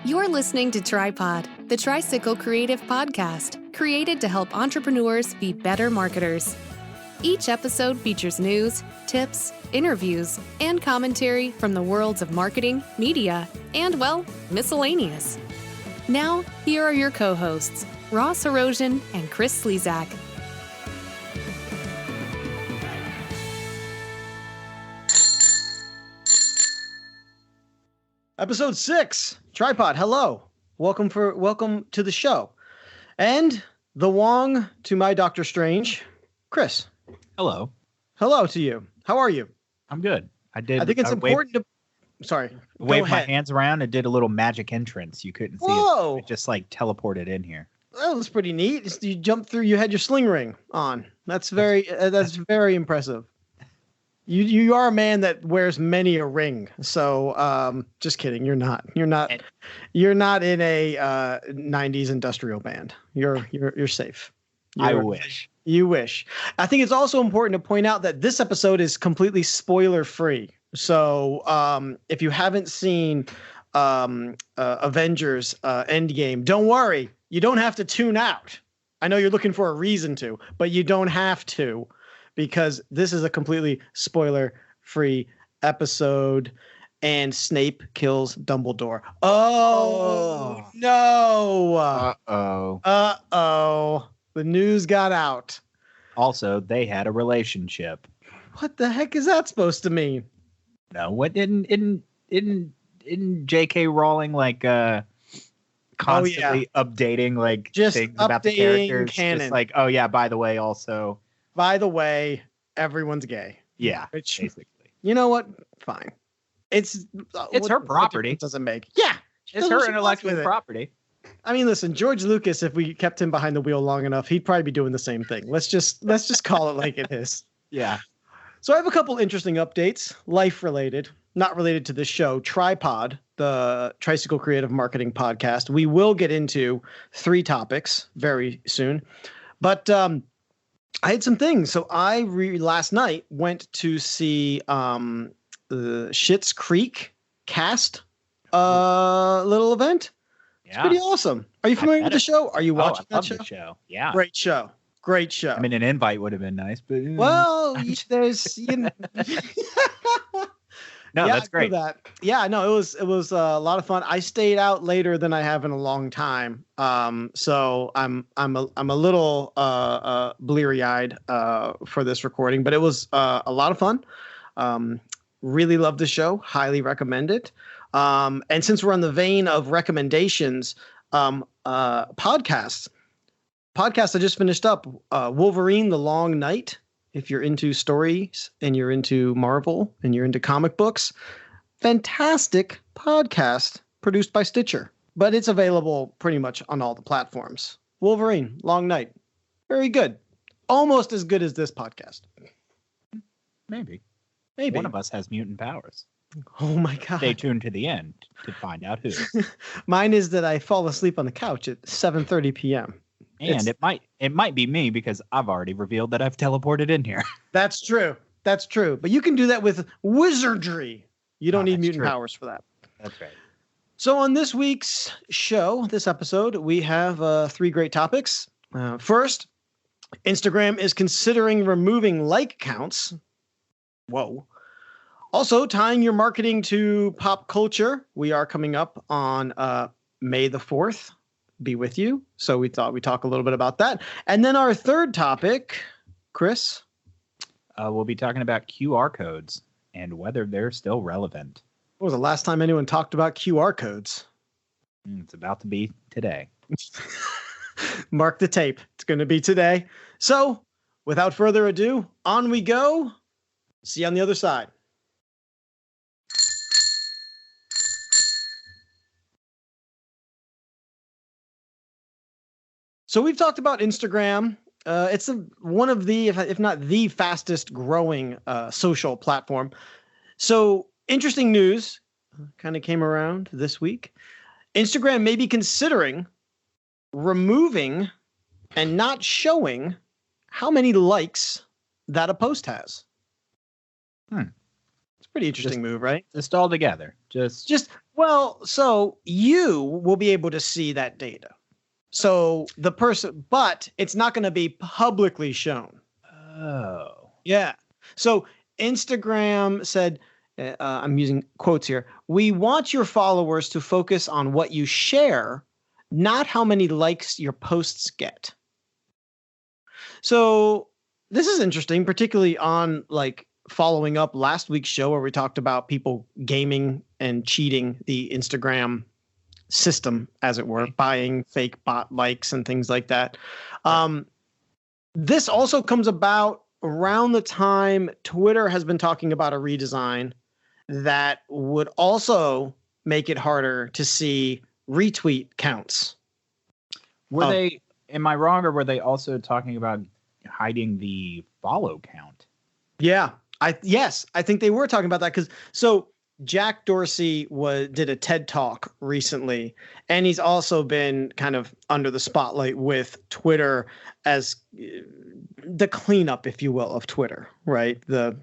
You're listening to Tripod, the Tricycle Creative podcast, created to help entrepreneurs be better marketers. Each episode features news, tips, interviews, and commentary from the worlds of marketing, media, and, well, miscellaneous. Now, here are your co-hosts, Ross Erosion and Chris Slezak. Episode 6, Tripod. Hello. Welcome to the show. And the Wong to my Doctor Strange, Chris. Hello. Hello to you. How are you? I'm good. I think it's important to... Sorry. Wave my hands around and did a little magic entrance. You couldn't see it. It just like teleported in here. Well, that was pretty neat. You jumped through. You had your sling ring on. That's very impressive. You are a man that wears many a ring. So just kidding. You're not in a 90s industrial band. You're safe. I wish. You wish. I think it's also important to point out that this episode is completely spoiler free. So if you haven't seen Avengers Endgame, don't worry. You don't have to tune out. I know you're looking for a reason to, but you don't have to, because this is a completely spoiler free episode. And Snape kills Dumbledore. Oh no. Uh-oh. The news got out. Also, they had a relationship. What the heck is that supposed to mean? No, what didn't J.K. Rowling constantly updating just things about the characters? Canon. Just like, oh yeah, by the way, everyone's gay. Yeah, which, basically. You know what? Fine. It's her property. It doesn't make. Yeah, it's her intellectual property. I mean, listen, George Lucas, if we kept him behind the wheel long enough, he'd probably be doing the same thing. Let's just call it like it is. Yeah. So I have a couple interesting updates, life related, not related to this show. Tripod, the Tricycle Creative Marketing podcast. We will get into 3 topics very soon, but I had some things. So I last night went to see the Schitt's Creek cast little event. It's pretty awesome. Are you familiar with the show? Are you watching that show? The show? Yeah. Great show. I mean, an invite would have been nice, but there's no, that's great. Yeah, no, it was a lot of fun. I stayed out later than I have in a long time, so I'm a little bleary-eyed for this recording, but it was a lot of fun. Really loved the show. Highly recommend it. And since we're on the vein of recommendations, podcasts, I just finished up Wolverine: The Long Night. If you're into stories and you're into Marvel and you're into comic books, fantastic podcast produced by Stitcher, but it's available pretty much on all the platforms. Wolverine: Long Night. Very good. Almost as good as this podcast. Maybe. One of us has mutant powers. Oh my God. Stay tuned to the end to find out who. Mine is that I fall asleep on the couch at 7:30 p.m. And it might be me because I've already revealed that I've teleported in here. That's true. But you can do that with wizardry. You don't need mutant powers for that. That's right. So on this week's show, this episode, we have 3 great topics. First, Instagram is considering removing like counts. Whoa. Also, tying your marketing to pop culture. We are coming up on May the 4th. Be with you. So we thought we'd talk a little bit about that. And then our third topic, Chris. We'll be talking about QR codes and whether they're still relevant. When was the last time anyone talked about QR codes? It's about to be today. Mark the tape. It's going to be today. So without further ado, on we go. See you on the other side. So we've talked about Instagram. It's one of the, if not the fastest growing social platform. So interesting news kind of came around this week. Instagram may be considering removing and not showing how many likes that a post has. It's Pretty interesting move, right? Just all together. So you will be able to see that data. So the person, but it's not going to be publicly shown. Oh. Yeah. So Instagram said, I'm using quotes here, "We want your followers to focus on what you share, not how many likes your posts get." So this is interesting, particularly on like following up last week's show where we talked about people gaming and cheating the Instagram system, as it were, buying fake bot likes and things like that. This also comes about around the time Twitter has been talking about a redesign that would also make it harder to see retweet counts. Am I wrong, or were they also talking about hiding the follow count? Yeah, I think they were talking about that because Jack Dorsey did a TED Talk recently, and he's also been kind of under the spotlight with Twitter as the cleanup, if you will, of Twitter, right? The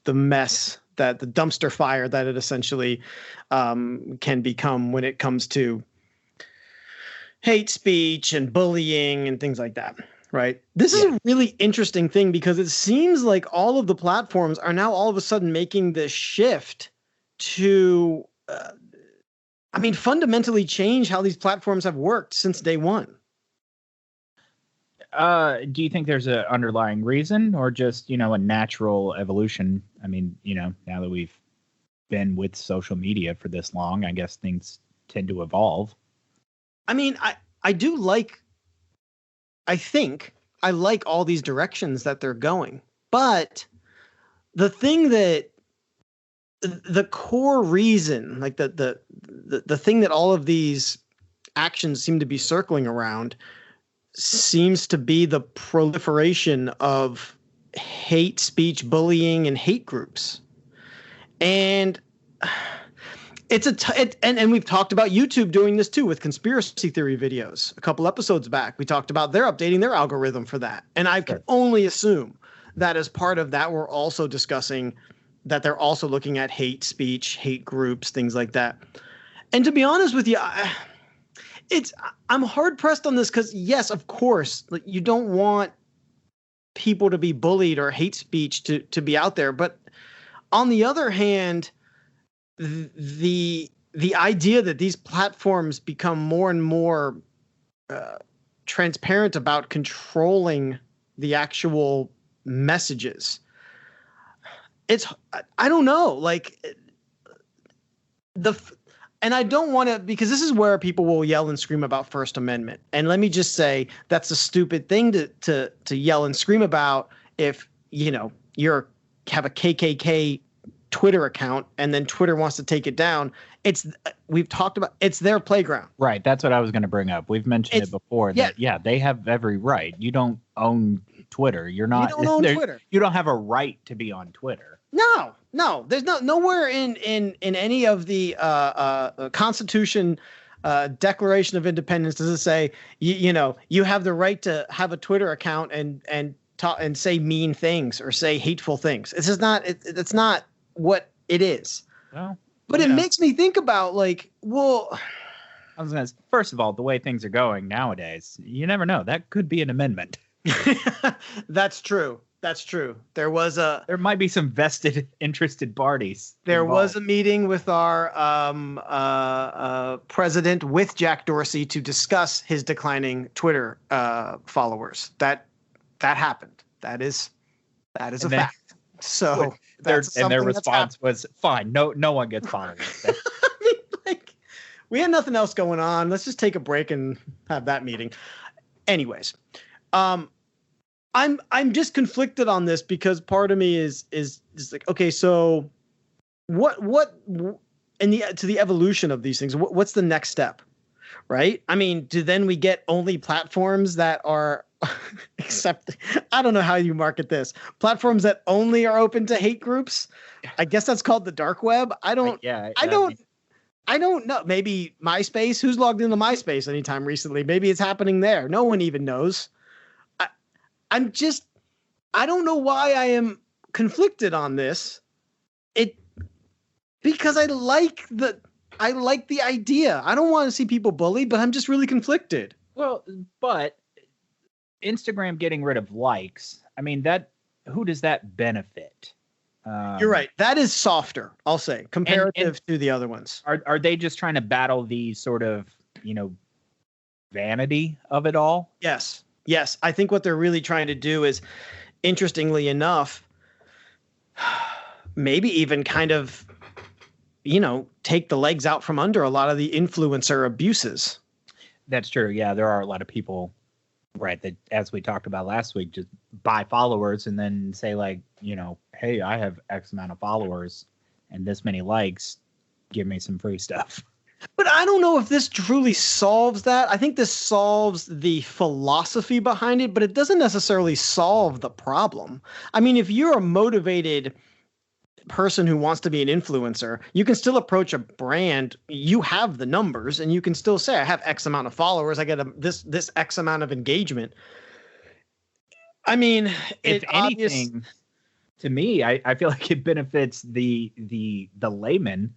mess, that the dumpster fire that it essentially can become when it comes to hate speech and bullying and things like that. Right. This is a really interesting thing because it seems like all of the platforms are now all of a sudden making this shift to, fundamentally change how these platforms have worked since day one. Do you think there's an underlying reason or just, a natural evolution? I mean, now that we've been with social media for this long, I guess things tend to evolve. I mean, I think I like all these directions that they're going, but the thing that the core reason, like the thing that all of these actions seem to be circling around, seems to be the proliferation of hate speech, bullying, and hate groups. And and we've talked about YouTube doing this too with conspiracy theory videos. A couple episodes back, we talked about they're updating their algorithm for that. And I can only assume that as part of that, we're also discussing that they're also looking at hate speech, hate groups, things like that. And to be honest with you, I'm hard pressed on this because, yes, of course, you don't want people to be bullied or hate speech to be out there. But on the other hand, the idea that these platforms become more and more transparent about controlling the actual messages, I don't know, and I don't want to, because this is where people will yell and scream about First Amendment. And let me just say, that's a stupid thing to yell and scream about if, you have a KKK Twitter account and then Twitter wants to take it down. We've talked about, it's their playground. Right. That's what I was going to bring up. We've mentioned it before that, they have every right. You don't own Twitter. You don't own Twitter. You don't have a right to be on Twitter. No, there's nowhere in any of the Constitution, Declaration of Independence does it say you have the right to have a Twitter account and talk and say mean things or say hateful things. It's just not. It's not what it is. Well, but it makes me think about first of all, the way things are going nowadays, you never know. That could be an amendment. That's true. There might be some vested interested parties. There was a meeting with our president with Jack Dorsey to discuss his declining Twitter followers. That happened. That is a fact. So their response was fine. No one gets fired. We had nothing else going on. Let's just take a break and have that meeting. Anyways, I'm just conflicted on this because part of me is like, okay, so what to the evolution of these things, what's the next step, right? I mean, do then we get only platforms that are except I don't know how you market this, platforms that only are open to hate groups? I guess that's called the dark web. I don't know. Maybe MySpace. Who's logged into MySpace anytime recently? Maybe it's happening there. No one even knows. I don't know why I am conflicted on this. Because I like the idea. I don't want to see people bullied, but I'm just really conflicted. Well, but Instagram getting rid of likes, I mean, who does that benefit? You're right. That is softer, I'll say, comparative to the other ones. Are they just trying to battle the sort of, vanity of it all? Yes. Yes. I think what they're really trying to do is, interestingly enough, maybe even kind of, take the legs out from under a lot of the influencer abuses. That's true. Yeah, there are a lot of people, right, that, as we talked about last week, just buy followers and then say, like, hey, I have X amount of followers and this many likes, give me some free stuff. But I don't know if this truly solves that. I think this solves the philosophy behind it, but it doesn't necessarily solve the problem. I mean, if you're a motivated person who wants to be an influencer, you can still approach a brand. You have the numbers and you can still say, I have X amount of followers. I get this X amount of engagement. I mean, if anything, to me, I feel like it benefits the layman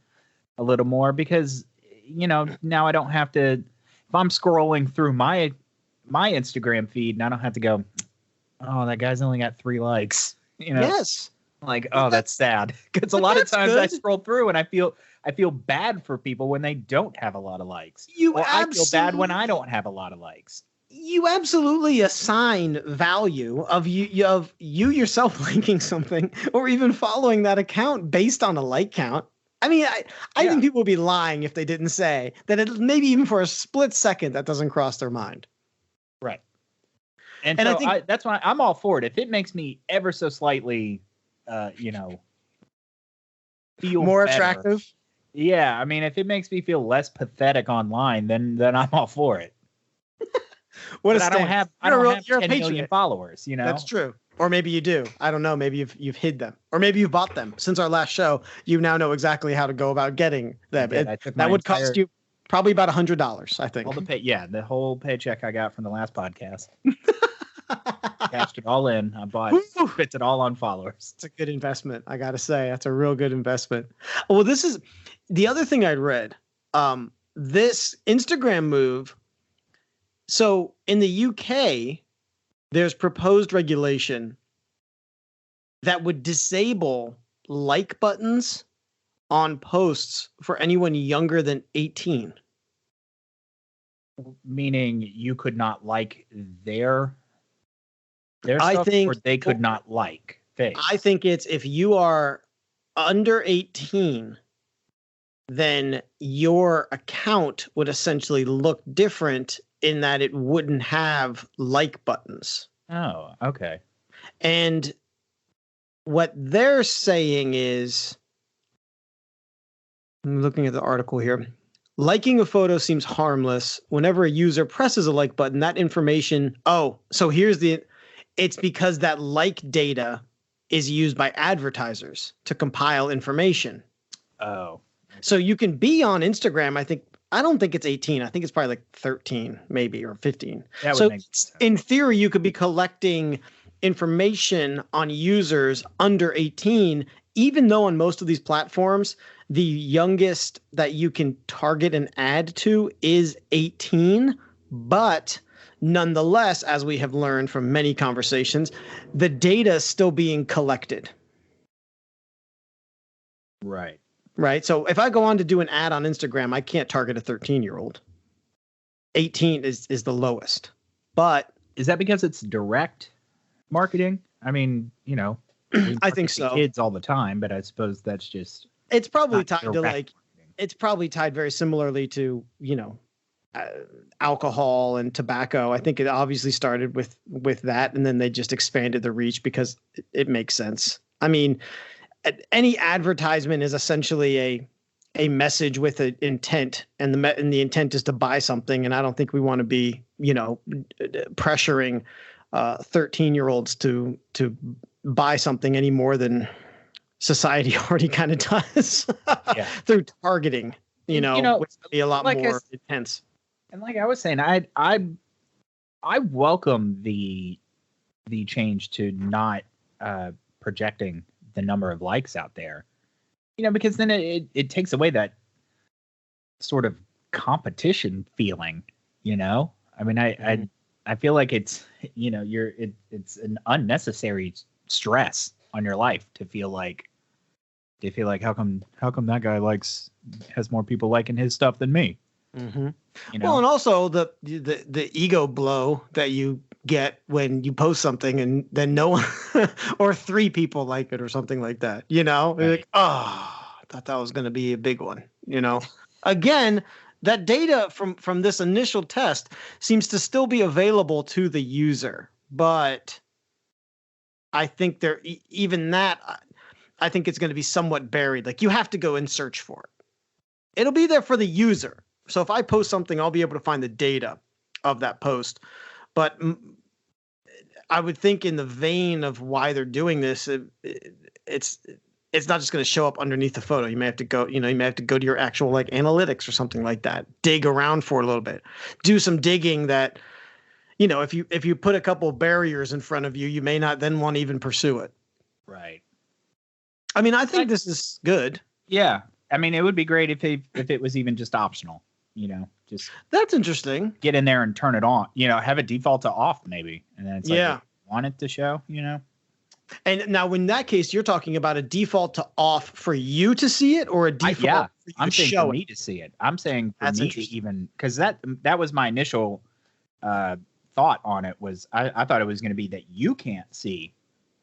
a little more because, now I don't have to, if I'm scrolling through my Instagram feed and I don't have to go, oh, that guy's only got 3 likes, Yes. Like, oh, that's sad. Because a lot of times I scroll through and I feel bad for people when they don't have a lot of likes. I feel bad when I don't have a lot of likes. You absolutely assign value of you yourself liking something or even following that account based on a like count. I mean, I think people would be lying if they didn't say that maybe even for a split second that doesn't cross their mind. Right. And so I think that's why I'm all for it. If it makes me ever so slightly feel more better, attractive. Yeah, I mean, if it makes me feel less pathetic online, then I'm all for it. What I don't have 10 million followers, That's true. Or maybe you do. I don't know. Maybe you've hid them, or maybe you've bought them. Since our last show, you now know exactly how to go about getting them. That would cost you probably about $100, I think. The whole paycheck I got from the last podcast. Cashed it all in. I bought spent it all on followers. It's a good investment, I gotta say. That's a real good investment. Well, this is the other thing I'd read. This Instagram move. So in the UK, there's proposed regulation that would disable like buttons on posts for anyone younger than 18. Meaning you could not like their stuff, or they could not like things. I think it's if you are under 18, then your account would essentially look different in that it wouldn't have like buttons. Oh, okay. And what they're saying is, I'm looking at the article here. Liking a photo seems harmless. Whenever a user presses a like button, that information. So it's because that like data is used by advertisers to compile information. Oh. So you can be on Instagram, I don't think it's 18. I think it's probably like 13, maybe, or 15. So in theory, you could be collecting information on users under 18, even though on most of these platforms, the youngest that you can target and add to is 18. But nonetheless, as we have learned from many conversations, the data is still being collected. Right. Right. So if I go on to do an ad on Instagram, I can't target a 13-year-old. 18 is the lowest. But is that because it's direct marketing? I mean, I think so. Kids all the time, but I suppose that's just. It's probably tied to marketing. It's probably tied very similarly to, alcohol and tobacco. I think it obviously started with that, and then they just expanded the reach because it makes sense. I mean, any advertisement is essentially a message with an intent, and the intent is to buy something. And I don't think we want to be, pressuring 13-year-olds to buy something any more than society already kind of does through targeting. Which would be a lot more intense. And like I was saying, I welcome the change to not projecting the number of likes out there. because then it takes away that sort of competition feeling, I mean, I feel like it's, it's an unnecessary stress on your life to feel like how come that guy has more people liking his stuff than me. Mm-hmm. Well, and also the ego blow that you get when you post something and then no one or 3 people like it or something like that. You're like, oh, I thought that was going to be a big one. Again, that data from this initial test seems to still be available to the user, but I think I think it's going to be somewhat buried. Like you have to go and search for it. It'll be there for the user. So if I post something, I'll be able to find the data of that post. But I would think in the vein of why they're doing this, it's not just going to show up underneath the photo. You may have to go, to your actual like analytics or something like that. Dig around for a little bit. Do some digging that, if you put a couple of barriers in front of you, you may not then want to even pursue it. Right. I mean, I think this is good. Yeah. I mean, it would be great if it was even just optional, just that's interesting. Get in there and turn it on, have it default to off maybe. And then it's like, want it to show, And now in that case, you're talking about a default to off for you to see it or a default for you I'm to saying show for me to see it. I'm saying for me to even, because that was my initial thought on it was I thought it was going to be that you can't see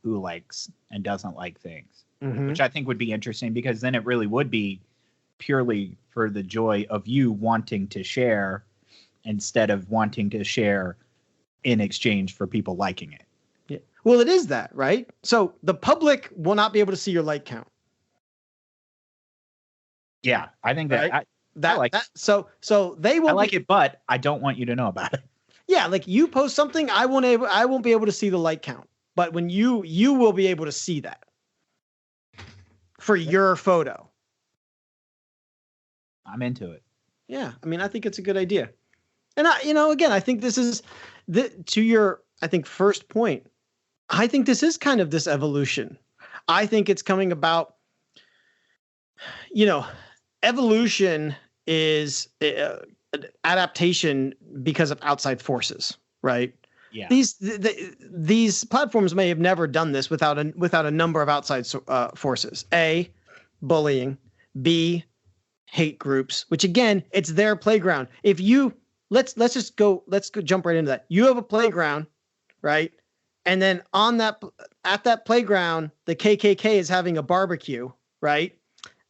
who likes and doesn't like things, which I think would be interesting because then it really would be purely for the joy of you wanting to share instead of wanting to share in exchange for people liking it. Yeah. Well, it is that, right? So the public will not be able to see your like count. Yeah, I think that right? I like that. So they will. I like it, but I don't want you to know about it. Yeah, like you post something, I won't be able to see the like count, but when you will be able to see that for your photo. I'm into it. Yeah, I mean, I think it's a good idea, and again, I think this is to your, I think, first point. I think this is kind of this evolution. I think it's coming about. Evolution is adaptation because of outside forces, right? Yeah. These platforms may have never done this without a number of outside forces. A, bullying. B, hate groups. Which again, it's their playground. If you let's go jump right into that. You have a playground, right? And then at that playground, the KKK is having a barbecue, right?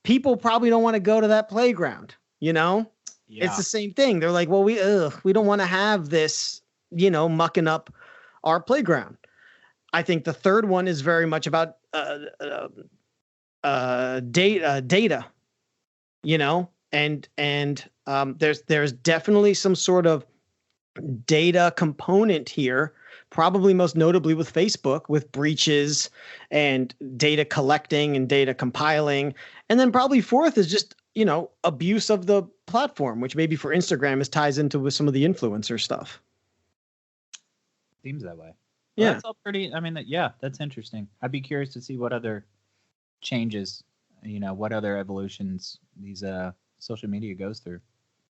People probably don't want to go to that playground, Yeah. It's the same thing. They're like, well, we don't want to have this, mucking up our playground. I think the third one is very much about data, and there's definitely some sort of data component here, probably most notably with Facebook, with breaches and data collecting and data compiling. And then probably fourth is just, abuse of the platform, which maybe for Instagram ties into with some of the influencer stuff. Seems that way. Yeah. Well, that's all pretty, I mean, that's interesting. I'd be curious to see what other changes, what other evolutions these social media goes through.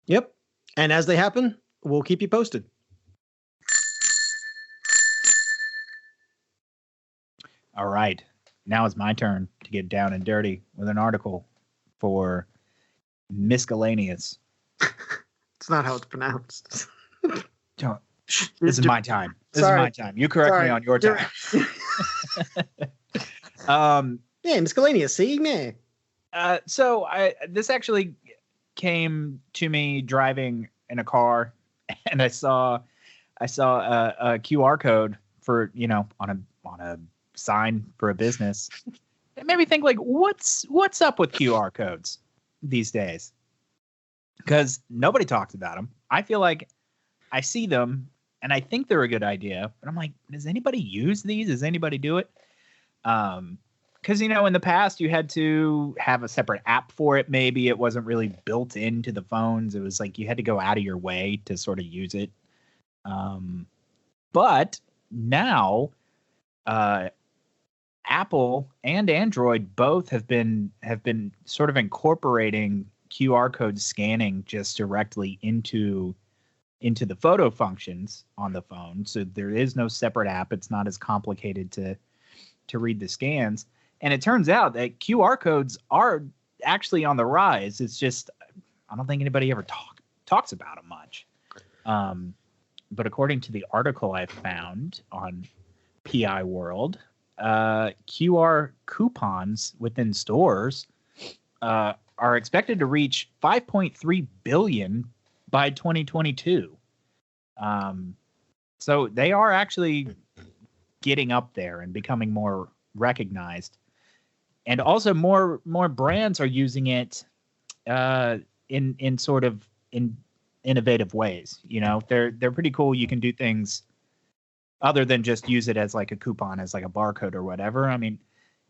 Yep. And as they happen, we'll keep you posted. All right. Now it's my turn to get down and dirty with an article for Miscellaneous. It's not how it's pronounced. This is my time. This is my time. You correct me on your time. Yeah, Miscellaneous. See, man. So this actually came to me driving in a car, and I saw a QR code for on a sign for a business. It made me think, like, what's up with QR codes these days? Because nobody talks about them. I feel like I see them and I think they're a good idea, but I'm like, does anybody use these? Does anybody do it? Because in the past you had to have a separate app for it. Maybe it wasn't really built into the phones. It was like you had to go out of your way to sort of use it. But now, Apple and Android both have been sort of incorporating QR code scanning just directly into the photo functions on the phone. So there is no separate app. It's not as complicated to read the scans. And it turns out that QR codes are actually on the rise. It's just I don't think anybody ever talks about them much. But according to the article I found on PI World, QR coupons within stores are expected to reach 5.3 billion by 2022. So they are actually getting up there and becoming more recognized. And also more brands are using it in sort of in innovative ways. You know, they're pretty cool. You can do things other than just use it as like a coupon, as like a barcode or whatever. I mean,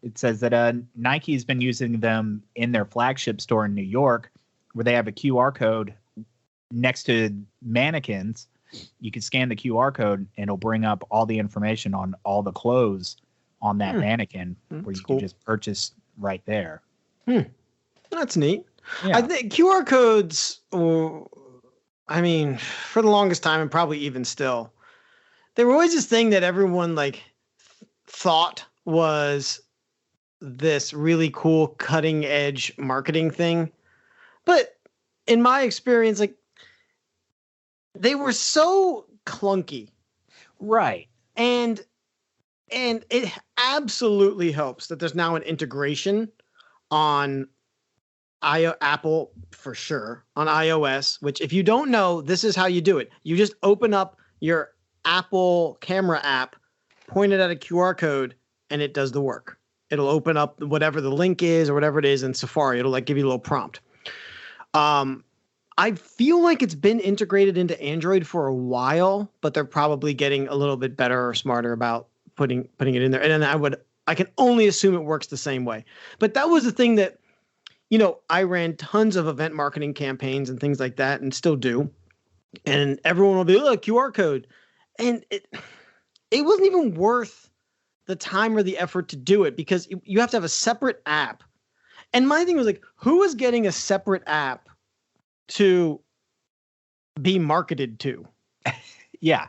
it says that Nike's been using them in their flagship store in New York, where they have a QR code next to mannequins. You can scan the QR code and it'll bring up all the information on all the clothes on that mannequin, where you can just purchase right there. That's neat. Yeah. I think QR codes, I mean, for the longest time and probably even still, they were always this thing that everyone like thought was this really cool cutting edge marketing thing. But in my experience, like they were so clunky. Right. And it absolutely helps that there's now an integration on Apple for sure, on iOS, which if you don't know, this is how you do it. You just open up your Apple camera app, point it at a QR code, and it does the work. It'll open up whatever the link is or whatever it is in Safari. It'll like give you a little prompt. I feel like it's been integrated into Android for a while, but they're probably getting a little bit better or smarter about putting it in there. And then I can only assume it works the same way. But that was the thing that, you know, I ran tons of event marketing campaigns and things like that and still do. And everyone will be, look, QR code. And it wasn't even worth the time or the effort to do it because you have to have a separate app. And my thing was like, who is getting a separate app to be marketed to? Yeah.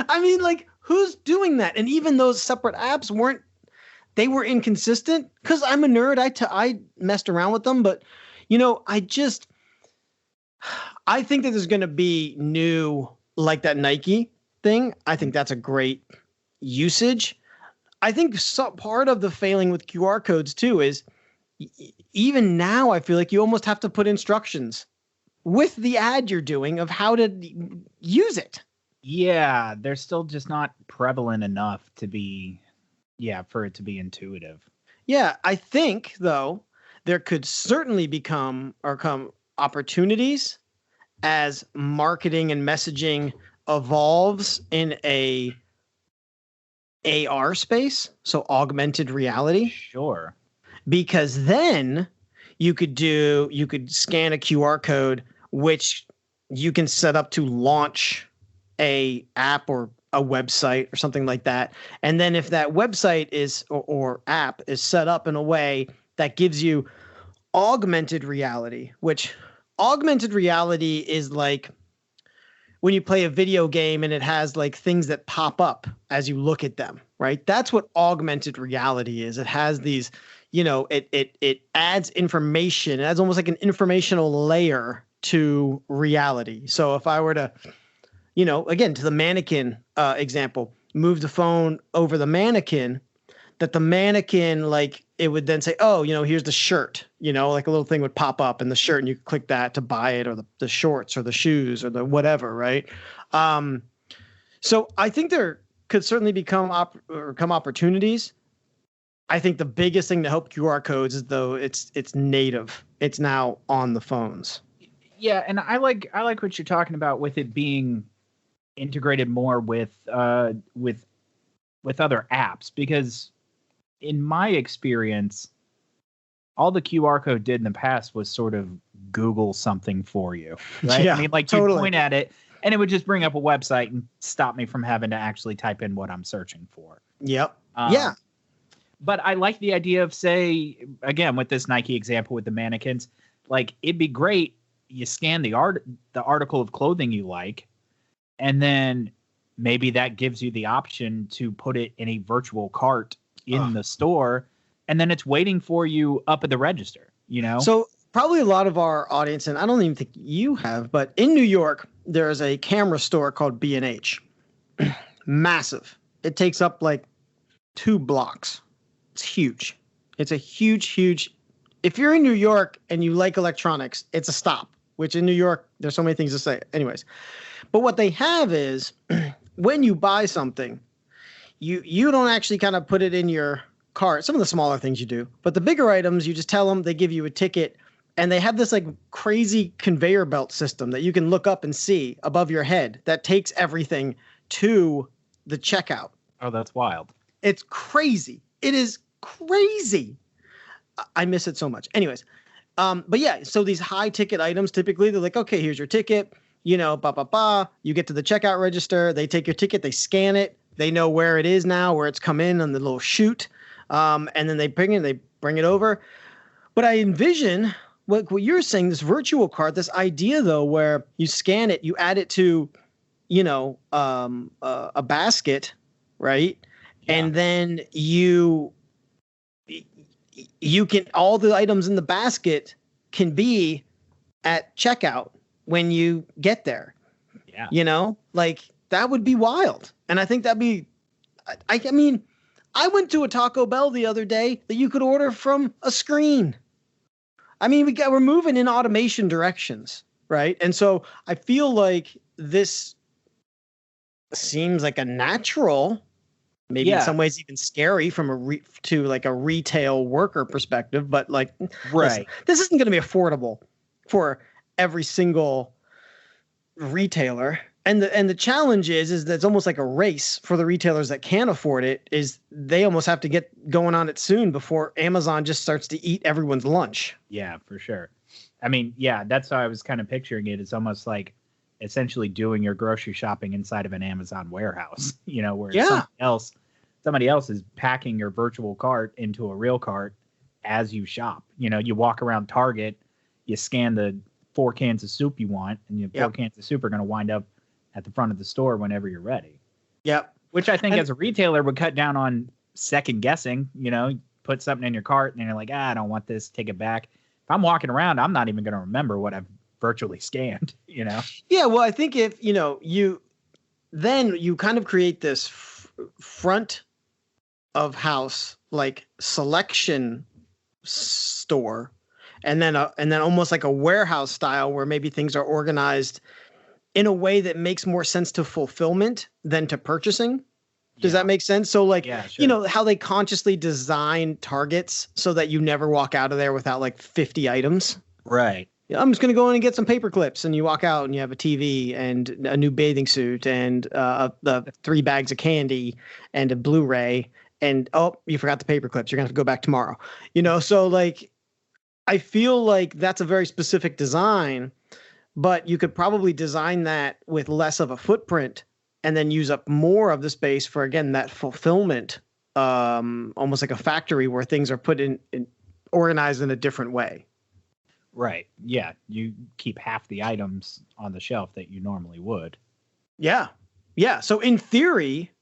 I mean, like, who's doing that? And even those separate apps were inconsistent because I'm a nerd. I messed around with them, but you know, I think that there's going to be new, like that Nike thing. I think that's a great usage. I think part of the failing with QR codes too is even now I feel like you almost have to put instructions with the ad you're doing of how to use it. Yeah, they're still just not prevalent enough to be, for it to be intuitive. Yeah, I think though there could certainly come opportunities as marketing and messaging evolves in a AR space, so augmented reality. Sure. Because then you could scan a QR code, which you can set up to launch a app or a website or something like that. And then if that website is or app is set up in a way that gives you augmented reality, which augmented reality is like when you play a video game and it has like things that pop up as you look at them, right? That's what augmented reality is. It has these, you know, it adds information. It adds almost like an informational layer to reality. So if I were to, you know, again, to the mannequin example, move the phone over the mannequin, that the mannequin, like it would then say, oh, you know, here's the shirt, you know, like a little thing would pop up in the shirt and you click that to buy it, or the shorts or the shoes or the whatever. Right. So I think there could certainly come opportunities. I think the biggest thing to help QR codes is though it's native. It's now on the phones. Yeah. And I like what you're talking about with it being integrated more with other apps, because in my experience, all the QR code did in the past was sort of Google something for you, right? Yeah, I mean, like totally. You point at it And it would just bring up a website and stop me from having to actually type in what I'm searching for. Yep. Yeah. But I like the idea of, say, again, with this Nike example with the mannequins, like it'd be great. You scan the article of clothing you like, and then maybe that gives you the option to put it in a virtual cart in the store, and then it's waiting for you up at the register, you know? So probably a lot of our audience, and I don't even think you have, but in New York, there is a camera store called B&H. Massive. It takes up like 2 blocks. It's huge. It's a huge. If you're in New York and you like electronics, it's a stop, which in New York, there's so many things to say. Anyways, but what they have is when you buy something, you don't actually kind of put it in your cart. Some of the smaller things you do, but the bigger items, you just tell them, they give you a ticket, and they have this like crazy conveyor belt system that you can look up and see above your head that takes everything to the checkout. Oh, that's wild. It's crazy. It is crazy. I miss it so much. Anyways, but yeah, so these high ticket items, typically they're like, okay, here's your ticket, you know, you get to the checkout register, they take your ticket, they scan it, they know where it is now, where it's come in on the little chute, and then they bring it over. But I envision what you're saying, this virtual cart, this idea though, where you scan it, you add it to, you know, a basket, right? Yeah. And then you can, all the items in the basket can be at checkout when you get there. Yeah. You know, like that would be wild. And I think that'd be, I mean, I went to a Taco Bell the other day that you could order from a screen. I mean, we're moving in automation directions, right? And so I feel like this seems like a natural, maybe in some ways even scary from a retail worker perspective, but like, right, this isn't going to be affordable for every single retailer. And the challenge is that it's almost like a race for the retailers that can afford it, is they almost have to get going on it soon before Amazon just starts to eat everyone's lunch. Yeah, for sure. I mean, yeah, that's how I was kind of picturing it. It's almost like essentially doing your grocery shopping inside of an Amazon warehouse, you know, where somebody else is packing your virtual cart into a real cart as you shop. You know, you walk around Target, you scan the 4 cans of soup you want, and your 4 cans of soup are going to wind up at the front of the store whenever you're ready. Yep. Which I think as a retailer would cut down on second guessing. You know, you put something in your cart and you're like, I don't want this, take it back. If I'm walking around, I'm not even going to remember what I've virtually scanned, you know? Yeah, well, I think if, you know, you kind of create this front of house, like selection store, and then almost like a warehouse style where maybe things are organized in a way that makes more sense to fulfillment than to purchasing. Does that make sense? So like, you know, how they consciously design Targets so that you never walk out of there without like 50 items. Right. I'm just going to go in and get some paper clips, and you walk out and you have a TV and a new bathing suit and the 3 bags of candy and a Blu-ray, and you forgot the paper clips. You're going to have to go back tomorrow. You know, so like, I feel like that's a very specific design, but you could probably design that with less of a footprint and then use up more of the space for, again, that fulfillment, almost like a factory where things are put in organized in a different way. Right. Yeah. You keep half the items on the shelf that you normally would. Yeah. Yeah. So in theory,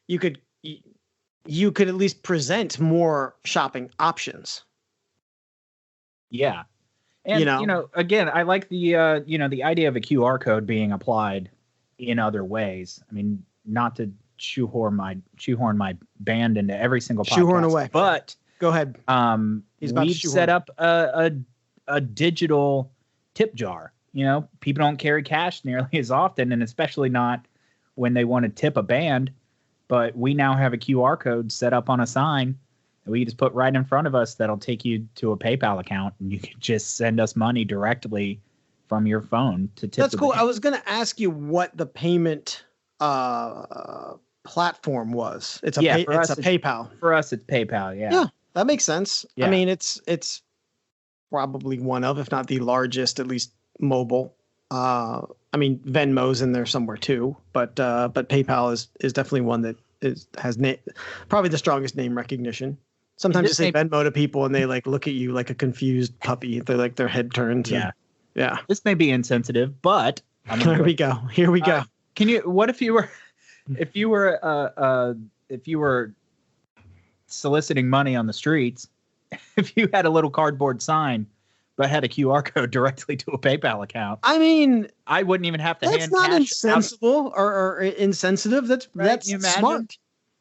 you could at least present more shopping options. Yeah. And, you know, again, I like the, the idea of a QR code being applied in other ways. I mean, not to shoehorn my band into every single podcast. Shoehorn away. But go ahead. We've set up a digital tip jar. You know, people don't carry cash nearly as often, and especially not when they want to tip a band. But we now have a QR code set up on a sign that we just put right in front of us that'll take you to a PayPal account, and you can just send us money directly from your phone to tip. That's cool. Band. I was going to ask you what the payment platform was. It's PayPal. For us, it's PayPal. Yeah. Yeah, that makes sense. Yeah. I mean, it's probably one of, if not the largest, at least mobile I mean, Venmo's in there somewhere too, but PayPal is definitely one that has probably the strongest name recognition. Sometimes you say Venmo to people and they like look at you like a confused puppy. They're like their head turns. Yeah. Yeah. This may be insensitive, but Here we go. Here we go. What if you were soliciting money on the streets, if you had a little cardboard sign but had a QR code directly to a PayPal account? I mean, I wouldn't even have to that's hand not cash insensible or insensitive. That's smart.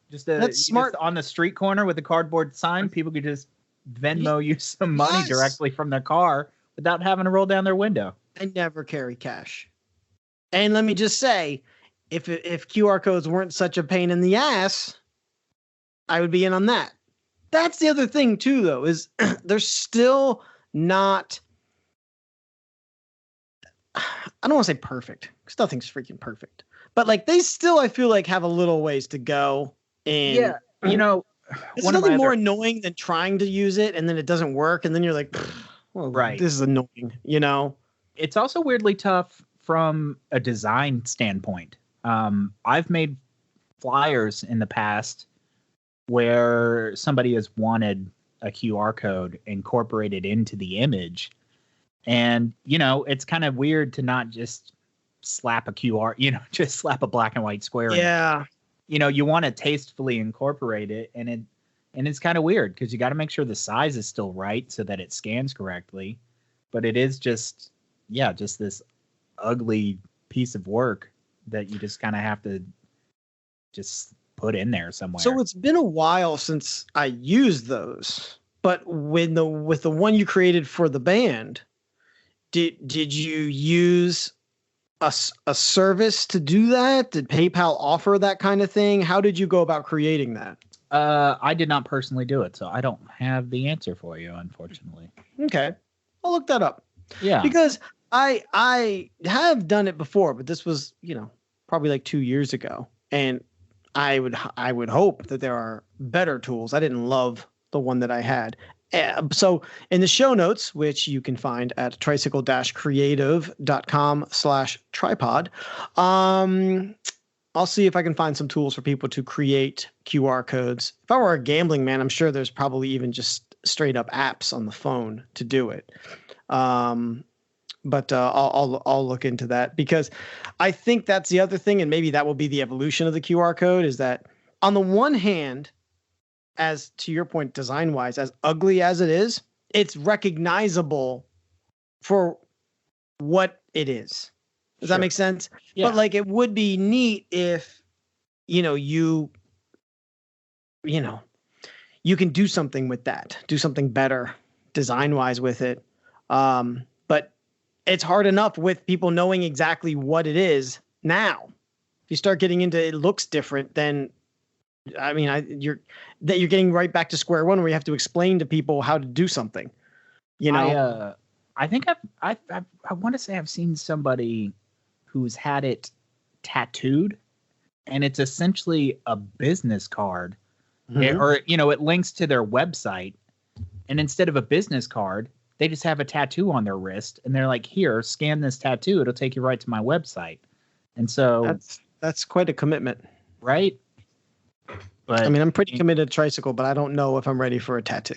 That's smart. Just on the street corner with a cardboard sign, people could just Venmo you some money directly from their car without having to roll down their window. I never carry cash. And let me just say, if QR codes weren't such a pain in the ass, I would be in on that. That's the other thing too, though, is they're still not, I don't want to say perfect, because nothing's freaking perfect. But like they still, I feel like, have a little ways to go. And yeah, it's nothing more annoying than trying to use it and then it doesn't work. And then you're like, well, right, this is annoying, It's also weirdly tough from a design standpoint. I've made flyers in the past where somebody has wanted a QR code incorporated into the image. And, it's kind of weird to not just slap a QR, just slap a black and white square. Yeah. You want to tastefully incorporate it. And it's kind of weird because you got to make sure the size is still right so that it scans correctly. But it is just this ugly piece of work that you just kind of have to just put in there somewhere. So it's been a while since I used those, but with the one you created for the band, did you use a service to do that? Did PayPal offer that kind of thing? How did you go about creating that? I did not personally do it, so I don't have the answer for you, unfortunately. Okay, I'll look that up. Yeah, because I have done it before, but this was, probably like 2 years ago. And I would hope that there are better tools. I didn't love the one that I had. So in the show notes, which you can find at tricycle-creative.com/tripod, I'll see if I can find some tools for people to create QR codes. If I were a gambling man, I'm sure there's probably even just straight up apps on the phone to do it. But I'll look into that, because I think that's the other thing, and maybe that will be the evolution of the QR code, is that on the one hand, as to your point, design-wise, as ugly as it is, it's recognizable for what it is. Does that make sense? Yeah. But like, it would be neat if, you can do something with that, do something better design-wise with it. But it's hard enough with people knowing exactly what it is now. If you start getting into it looks different, then you're getting right back to square one, where you have to explain to people how to do something. I think I want to say I've seen somebody who's had it tattooed, and it's essentially a business card, or it links to their website, and instead of a business card, they just have a tattoo on their wrist, and they're like, "Here, scan this tattoo; it'll take you right to my website." And so that's quite a commitment, right? But I'm pretty committed to Tricycle, but I don't know if I'm ready for a tattoo.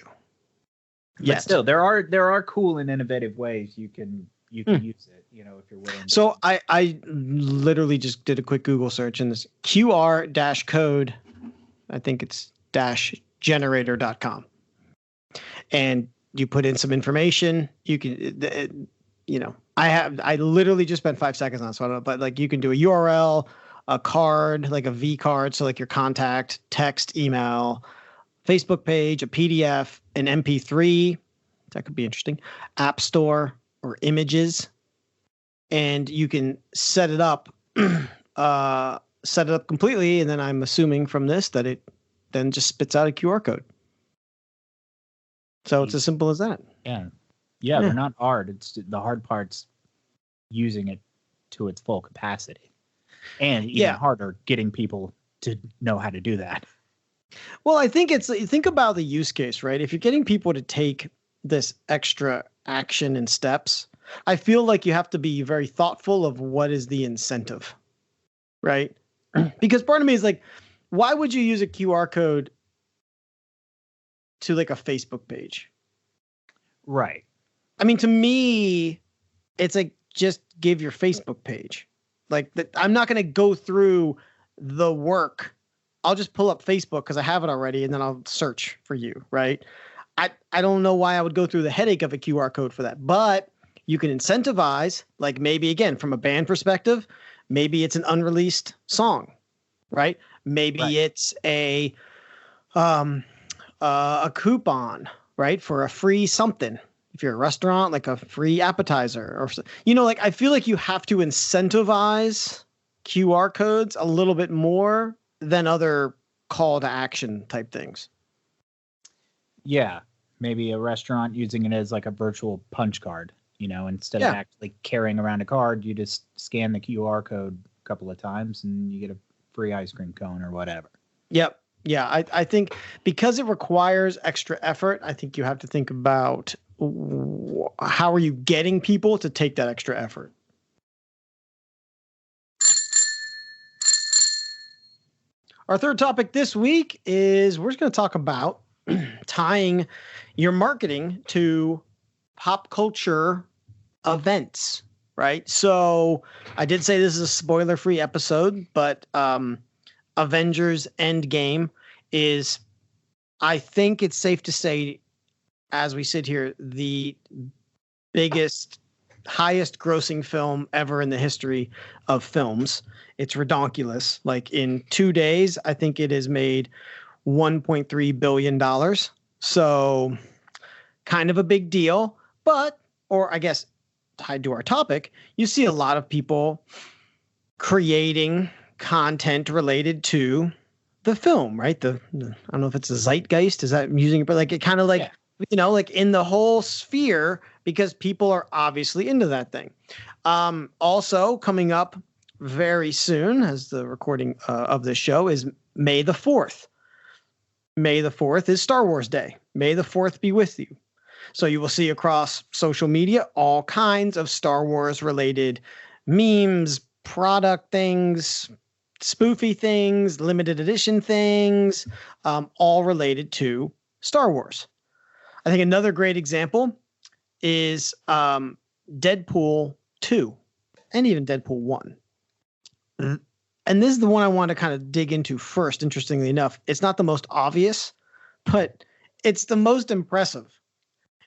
But still, there are cool and innovative ways you can use it. If you're willing. So I literally just did a quick Google search, and this QR-code, I think it's -generator.com, and you put in some information. You can, I literally just spent 5 seconds on it, so I don't know, but like you can do a URL, a card, like a V card, so like your contact, text, email, Facebook page, a PDF, an MP3, that could be interesting, App Store, or images, and you can set it up completely, and then I'm assuming from this that it then just spits out a QR code. So it's as simple as that. Yeah, they're not hard. It's the hard part's using it to its full capacity. And even harder getting people to know how to do that. Well, I think think about the use case, right? If you're getting people to take this extra action and steps, I feel like you have to be very thoughtful of what is the incentive, right? Because part of me is like, why would you use a QR code to like a Facebook page? Right. I mean, to me, it's like just give your Facebook page. Like I'm not going to go through the work. I'll just pull up Facebook because I have it already, and then I'll search for you, right? I don't know why I would go through the headache of a QR code for that, but you can incentivize, like maybe again from a band perspective, maybe it's an unreleased song, right? Maybe it's a coupon, right, for a free something. If you're a restaurant, like a free appetizer, or like I feel like you have to incentivize QR codes a little bit more than other call to action type things. Yeah, maybe a restaurant using it as like a virtual punch card, instead of actually carrying around a card, you just scan the QR code a couple of times and you get a free ice cream cone or whatever. Yep. Yeah, I think because it requires extra effort, I think you have to think about how are you getting people to take that extra effort. Our third topic this week is we're just going to talk about tying your marketing to pop culture events, right? So I did say this is a spoiler-free episode, but Avengers Endgame is, I think it's safe to say, as we sit here, the biggest, highest grossing film ever in the history of films. It's redonkulous. Like in 2 days, I think it has made $1.3 billion. So kind of a big deal, or I guess tied to our topic, you see a lot of people creating content related to the film, right? I don't know if it's a zeitgeist. Is that using it? But like it kind of like, like in the whole sphere, because people are obviously into that thing. Also coming up very soon, as the recording of this show, is May the 4th. May the 4th is Star Wars Day. May the 4th be with you. So you will see across social media all kinds of Star Wars related memes, product things, spoofy things, limited edition things, all related to Star Wars. I think another great example is Deadpool 2 and even Deadpool 1. And this is the one I want to kind of dig into first, interestingly enough. It's not the most obvious, but it's the most impressive,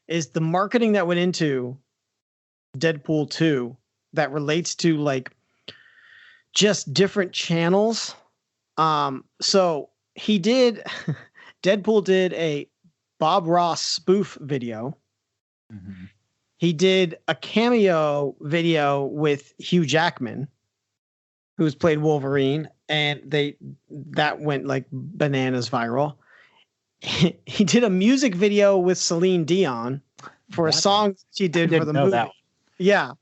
is the marketing that went into Deadpool 2 that relates to like just different channels. So Deadpool did a Bob Ross spoof video. Mm-hmm. He did a cameo video with Hugh Jackman, who's played Wolverine, and that went like bananas viral. He did a music video with Celine Dion for a song she did for the movie. That. Yeah.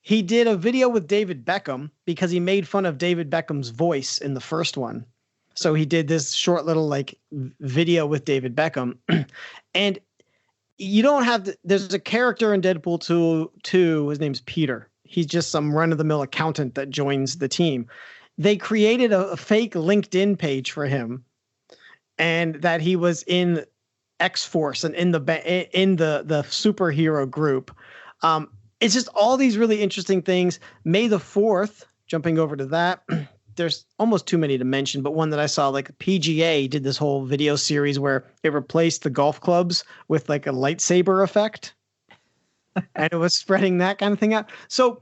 He did a video with David Beckham because he made fun of David Beckham's voice in the first one. So he did this short little like video with David Beckham. And you don't have to, there's a character in Deadpool 2, his name's Peter. He's just some run-of-the-mill accountant that joins the team. They created a fake LinkedIn page for him, and that he was in X-Force and in the superhero group. It's just all these really interesting things. May the 4th, jumping over to that, there's almost too many to mention, but one that I saw, like PGA did this whole video series where it replaced the golf clubs with like a lightsaber effect. And it was spreading that kind of thing out. So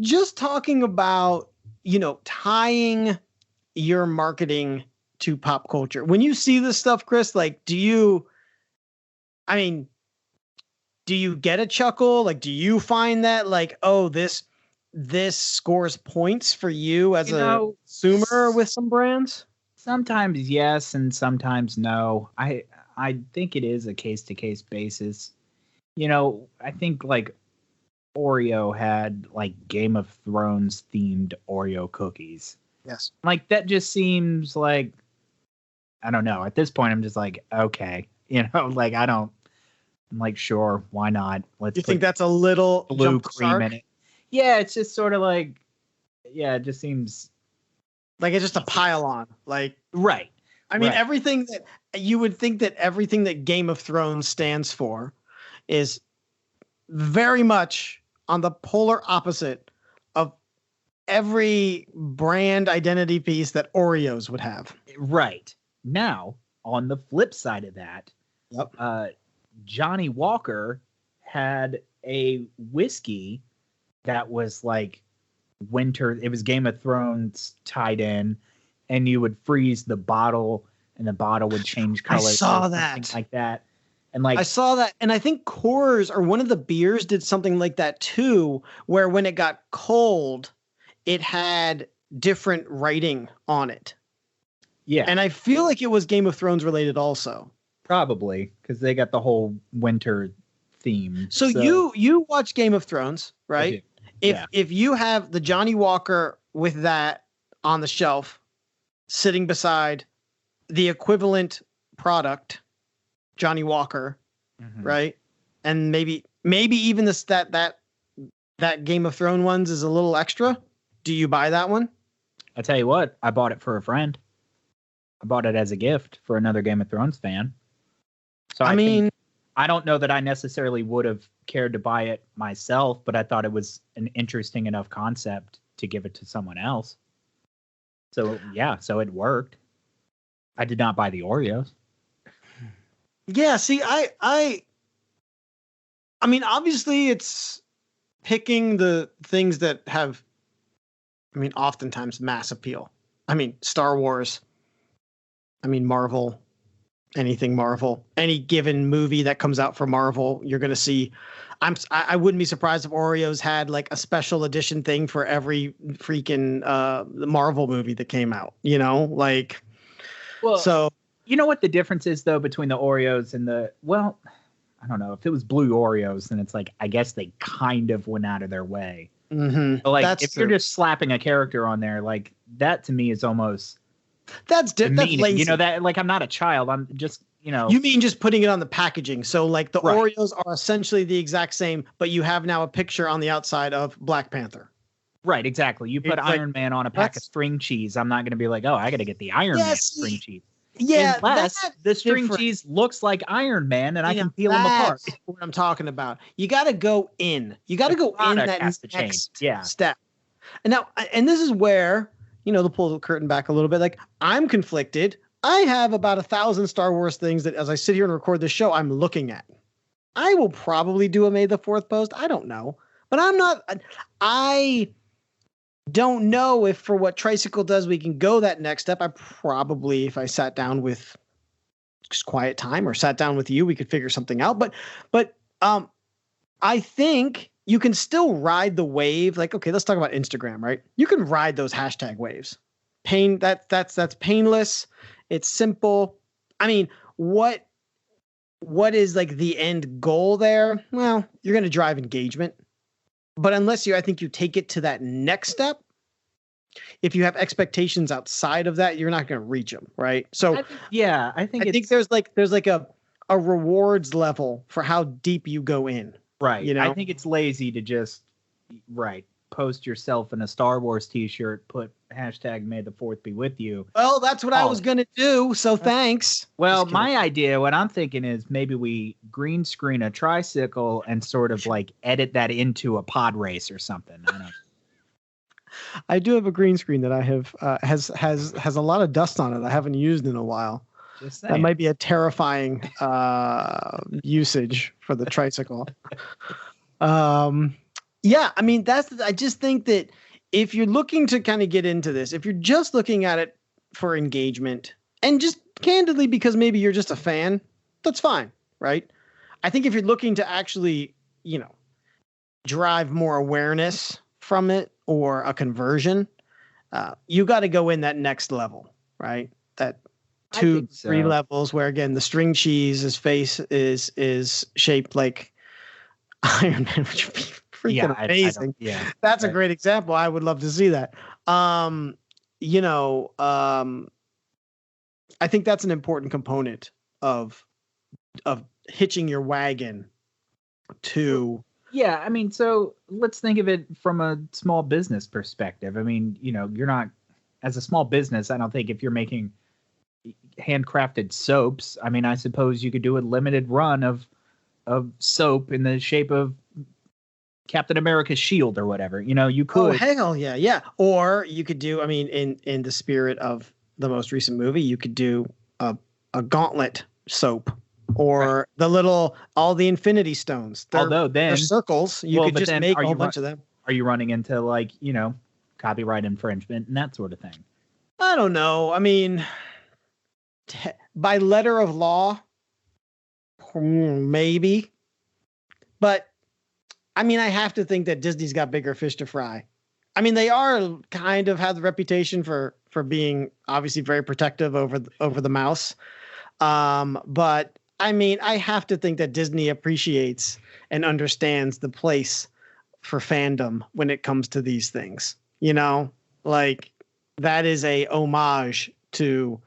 just talking about, tying your marketing to pop culture. When you see this stuff, Chris, like, do you get a chuckle? Like, do you find that like, oh, this scores points for you as a consumer with some brands? Sometimes yes, and sometimes no. I think it is a case-to-case basis. I think like Oreo had like Game of Thrones themed Oreo cookies. Yes. Like that just seems like, I don't know. At this point, I'm just like, okay, like I don't I'm like, sure, why not? Let's You think that's a little blue jump the cream shark? in it. Yeah, it's just sort of like, yeah, it just seems Like it's just a pile on. Like, right. I mean, Right. everything that you would think that everything that Game of Thrones stands for is very much on the polar opposite of every brand identity piece that Oreos would have. Right. Now, on the flip side of that, Yep. Johnny Walker had a whiskey that was like winter. It was Game of Thrones tied in, and you would freeze the bottle, and the bottle would change I color. saw something that. like that. And like I saw that, and I think Coors or one of the beers did something like that too, where when it got cold, it had different writing on it. yeah, And I feel like it was Game of Thrones related also. probably because they got the whole winter theme. So you watch Game of Thrones, right? Yeah. If you have the Johnny Walker with that on the shelf, sitting beside the equivalent product, Johnny Walker, Mhm. right? And maybe even this that Game of Thrones ones is a little extra. Do you buy that one? I tell you what, I bought it for a friend. I bought it as a gift for another Game of Thrones fan. So I mean, think, I don't know that I necessarily would have cared to buy it myself, but I thought it was an interesting enough concept to give it to someone else. So yeah, so it worked. I did not buy the Oreos. yeah, see, I mean, obviously it's picking the things that have, I mean, oftentimes mass appeal. I mean, Star Wars. I mean, Marvel, anything Marvel, any given movie that comes out for Marvel, you're going to see. I wouldn't be surprised if Oreos had like a special edition thing for every freaking Marvel movie that came out, you know, like, Well, so you know what the difference is though between the Oreos and well, I don't know. If it was blue Oreos, then it's like I guess they kind of went out of their way. mm-hmm. But like That's if you're just slapping a character on there, like that to me is almost that's demeaning. lazy. You know, that like I'm not a child. I'm just, you know. You mean just putting it on the packaging? So like the Right. Oreos are essentially the exact same, but you have now a picture on the outside of Black Panther. Right, exactly. You put It's like, Iron Man on a pack of that's- string cheese. I'm not going to be like, oh, I got to get the Iron Man string cheese. Yeah, Unless that's the string different. cheese looks like Iron Man and I Yeah, can peel them apart. that's what I'm talking about. You got to go in. You got to The go in product that has to change. next Yeah. step. And now, and this is where, you know, to pull the curtain back a little bit, like I'm conflicted. I have about 1,000 Star Wars things that as I sit here and record this show, I'm looking at. I will probably do a May the 4th post. I don't know, but I don't know if for what Tricycle does, we can go that next step. I probably, if I sat down with just quiet time or sat down with you, we could figure something out. But I think you can still ride the wave. Like, okay, let's talk about Instagram, right? You can ride those hashtag waves. That's painless. It's simple. I mean, what is like the end goal there? Well, you're going to drive engagement. But unless I think you take it to that next step, if you have expectations outside of that, you're not going to reach them, right? So I think there's like a rewards level for how deep you go in. right. You know? I think it's lazy to just post yourself in a Star Wars t-shirt, put hashtag May the 4th be with you. Well, that's what I was going to do. So thanks. Well, my idea, what I'm thinking is maybe we green screen a tricycle and sort of like edit that into a pod race or something. I don't know. I do have a green screen that I have has a lot of dust on it. I haven't used in a while. Just saying. That might be a terrifying usage for the tricycle. Yeah, I mean I just think that if you're looking to kind of get into this, if you're just looking at it for engagement and just candidly because maybe you're just a fan, that's fine, right? I think if you're looking to actually, you know, drive more awareness from it or a conversion, you got to go in that next level, right? That 2-3 levels where again the string cheese, his face is shaped like Iron Man, which would be freaking amazing. That's a great example. I would love to see that. You know, I think that's an important component of hitching your wagon to. Yeah, I mean, so let's think of it from a small business perspective. I mean, you're not, as a small business, I don't think if you're making handcrafted soaps, I mean, I suppose you could do a limited run of soap in the shape of Captain America's shield or whatever. You could. Oh, hell yeah, yeah. Or you could do, I mean, in the spirit of the most recent movie, you could do a gauntlet soap. Or all the Infinity Stones. Although then they're circles, you could just make a whole bunch of them. Are you running into copyright infringement and that sort of thing? I don't know. I mean, by letter of law, maybe. But I mean, I have to think that Disney's got bigger fish to fry. I mean, they are kind of have the reputation for being obviously very protective over the mouse. But I mean, I have to think that Disney appreciates and understands the place for fandom when it comes to these things. Like that is a homage to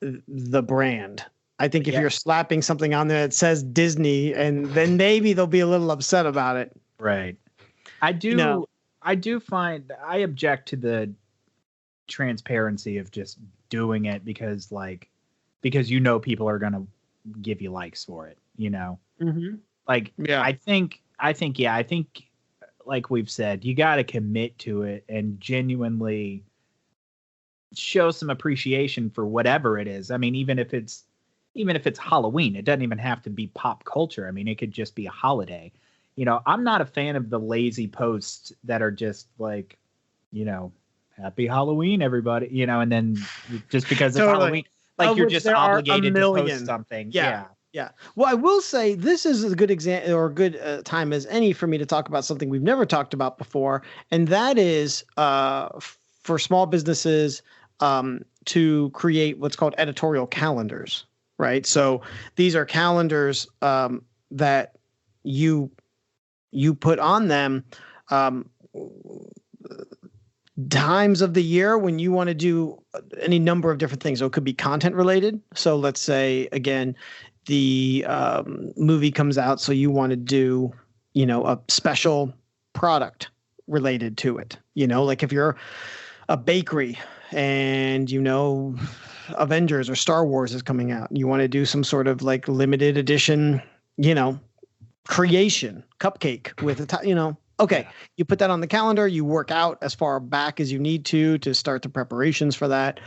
the brand. I think if you're slapping something on there that says Disney, and then maybe they'll be a little upset about it. Right. I object to the transparency of just doing it because people are going to give you likes for it, Mm-hmm. Like, yeah. I think like we've said, you got to commit to it and genuinely show some appreciation for whatever it is. I mean, even if it's Halloween, it doesn't even have to be pop culture. I mean, it could just be a holiday. I'm not a fan of the lazy posts that are just like, happy Halloween, everybody, and then just because it's Halloween, like you're just obligated to post something. Yeah. Well, I will say this is a good example or a good time as any for me to talk about something we've never talked about before. And that is for small businesses to create what's called editorial calendars, right? So these are calendars that you put on them times of the year when you want to do any number of different things. So it could be content related. So let's say, again, the movie comes out, so you want to do, a special product related to it. Like if you're a bakery and, Avengers or Star Wars is coming out, you want to do some sort of like limited edition, creation cupcake with okay. Yeah. You put that on the calendar, you work out as far back as you need to start the preparations for that.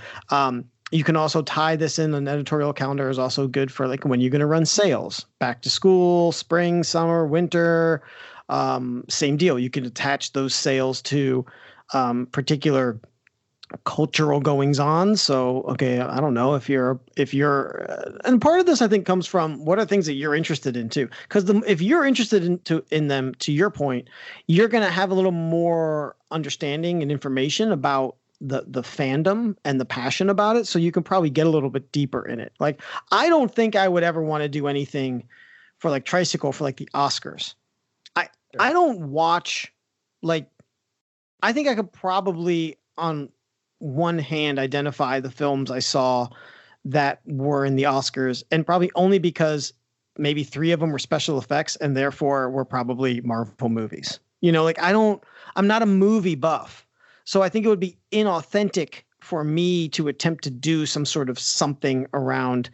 You can also tie this in. An editorial calendar is also good for like when you're going to run sales, back to school, spring, summer, winter, same deal. You can attach those sales to particular cultural goings on. So, okay, I don't know if you're, and part of this I think comes from what are things that you're interested in too. Because if you're interested in them, to your point, you're going to have a little more understanding and information about the fandom and the passion about it. So you can probably get a little bit deeper in it. Like, I don't think I would ever want to do anything for like Tricycle for like the Oscars. I don't watch, like, I think I could probably on one hand identify the films I saw that were in the Oscars, and probably only because maybe 3 of them were special effects and therefore were probably Marvel movies. Like I'm not a movie buff. So I think it would be inauthentic for me to attempt to do some sort of something around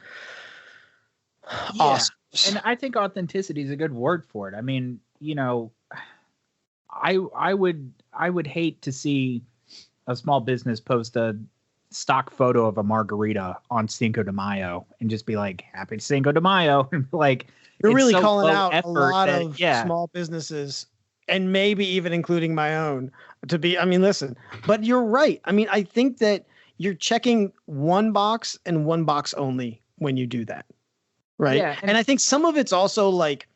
Oscars. And I think authenticity is a good word for it. I mean, I would hate to see a small business post a stock photo of a margarita on Cinco de Mayo and just be like, happy Cinco de Mayo. Like, you're really calling out a lot of small businesses, and maybe even including my own, to be, I mean, listen, but you're right. I mean, I think that you're checking one box and one box only when you do that. Right. Yeah, and I think some of it's also like,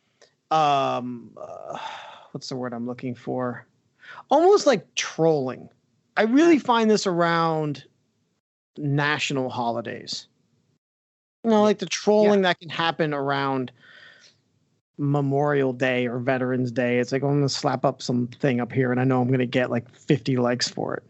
what's the word I'm looking for? Almost like trolling. I really find this around national holidays. Like the trolling that can happen around Memorial Day or Veterans Day. It's like, I'm going to slap up something up here and I know I'm going to get like 50 likes for it.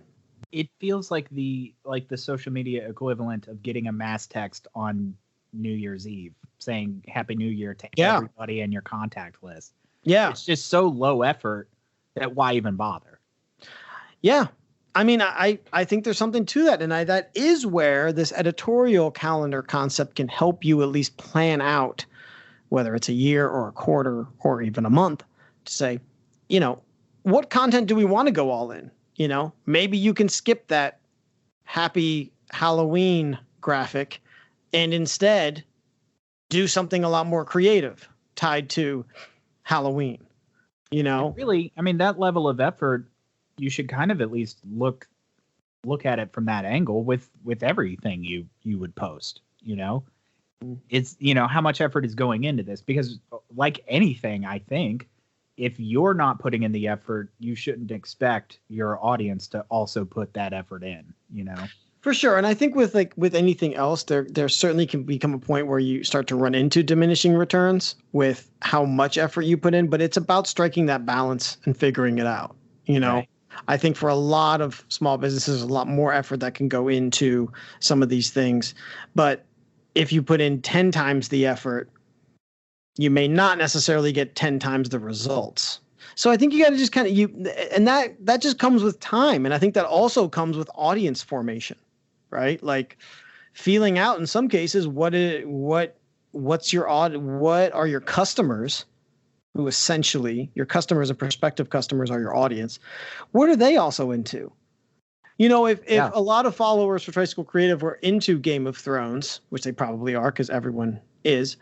It feels like the social media equivalent of getting a mass text on New Year's Eve saying Happy New Year to Yeah. everybody in your contact list. Yeah. It's just so low effort that why even bother? Yeah. I mean, I think there's something to that. And that is where this editorial calendar concept can help you at least plan out, whether it's a year or a quarter or even a month, to say, what content do we want to go all in? Maybe you can skip that happy Halloween graphic and instead do something a lot more creative tied to Halloween, Really, I mean, that level of effort, you should kind of at least look at it from that angle with everything you would post. It's how much effort is going into this, because like anything, I think if you're not putting in the effort, you shouldn't expect your audience to also put that effort in. For sure. And I think with anything else, there certainly can become a point where you start to run into diminishing returns with how much effort you put in, but it's about striking that balance and figuring it out. Right. I think for a lot of small businesses, a lot more effort that can go into some of these things. But if you put in 10 times the effort, you may not necessarily get 10 times the results. So I think you got to just kind of and that just comes with time. And I think that also comes with audience formation, right? Like feeling out in some cases, what are your customers, who essentially your customers and prospective customers are your audience. What are they also into? If a lot of followers for Tricycle Creative were into Game of Thrones, which they probably are because everyone is,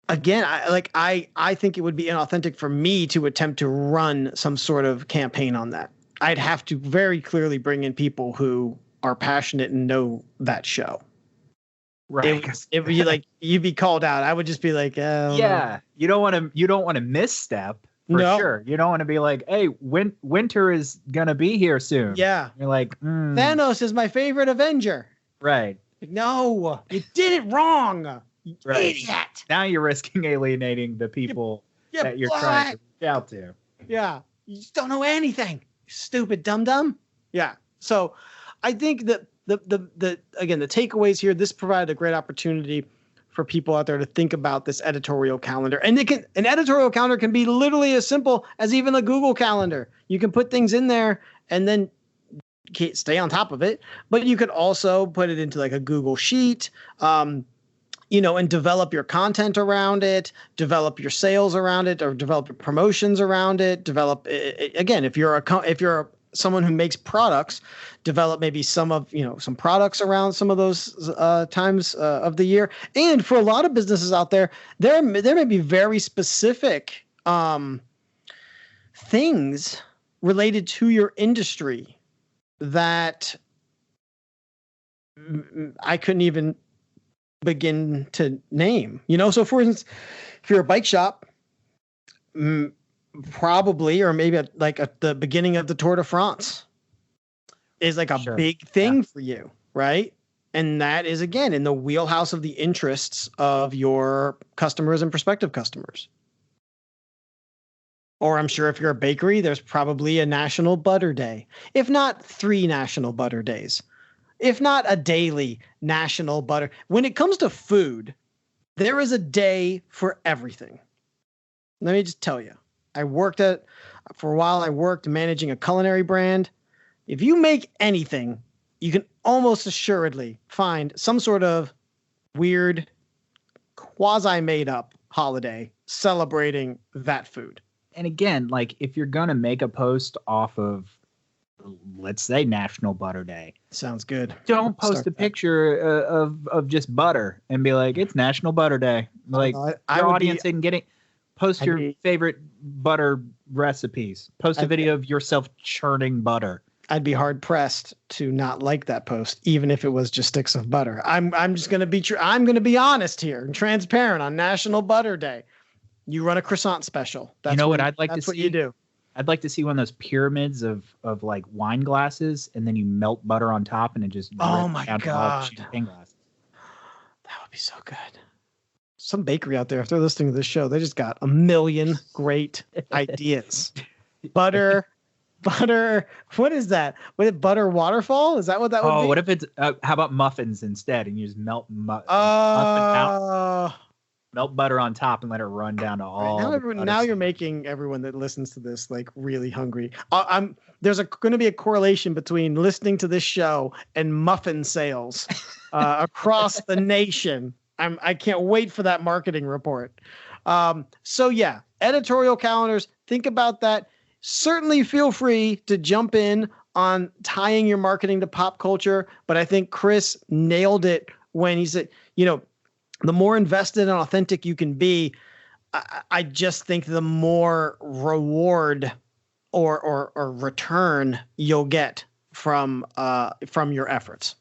again, I think it would be inauthentic for me to attempt to run some sort of campaign on that. I'd have to very clearly bring in people who are passionate and know that show. Right. It would be like you'd be called out. I would just be like, yeah, you don't want to misstep for sure. You don't want to be like, hey, winter is gonna be here soon. Yeah, you're like, Thanos is my favorite Avenger. Right. Like, no, you did it wrong. You idiot. Now you're risking alienating the people that you're trying to reach out to. Yeah, you just don't know anything. You stupid dum-dum. Yeah. So I think that the takeaways here, this provided a great opportunity for people out there to think about this editorial calendar. And an editorial calendar can be literally as simple as even a Google Calendar. You can put things in there and then stay on top of it, but you could also put it into like a Google Sheet, and develop your content around it, develop your sales around it, or develop your promotions around it. Develop again, if you're someone who makes products, develop maybe some products around some of those times of the year. And for a lot of businesses out there, there may be very specific things related to your industry that I couldn't even begin to name. So for instance, if you're a bike shop, probably, or maybe at the beginning of the Tour de France is like a big thing for you, right? And that is, again, in the wheelhouse of the interests of your customers and prospective customers. Or I'm sure if you're a bakery, there's probably a National Butter Day, if not 3 National Butter Days, if not a daily National Butter. When it comes to food, there is a day for everything. Let me just tell you. For a while, I worked managing a culinary brand. If you make anything, you can almost assuredly find some sort of weird, quasi-made up holiday celebrating that food. And again, like if you're going to make a post off of, let's say, National Butter Day. Sounds good. Don't post a picture of just butter and be like, it's National Butter Day. Like your audience isn't getting... Post your favorite butter recipes. Post a video of yourself churning butter. I'd be hard pressed to not like that post, even if it was just sticks of butter. I'm just going to be I'm going to be honest here and transparent on National Butter Day. You run a croissant special. That's what I'd like to see? That's what you do. I'd like to see one of those pyramids of like wine glasses, and then you melt butter on top, and it just oh my god, champagne glasses. That would be so good. Some bakery out there, if they're listening to this show, they just got a million great ideas. Butter butter. What is that? Would it butter waterfall? Is that what that would be? Oh, what if it's how about muffins instead? And you just muffin Oh. melt butter on top and let it run down to all. Now you're making everyone that listens to this like really hungry. There's going to be a correlation between listening to this show and muffin sales across the nation. I can't wait for that marketing report. So yeah, editorial calendars. Think about that. Certainly feel free to jump in on tying your marketing to pop culture. But I think Chris nailed it when he said, the more invested and authentic you can be, I just think the more reward or return you'll get from your efforts.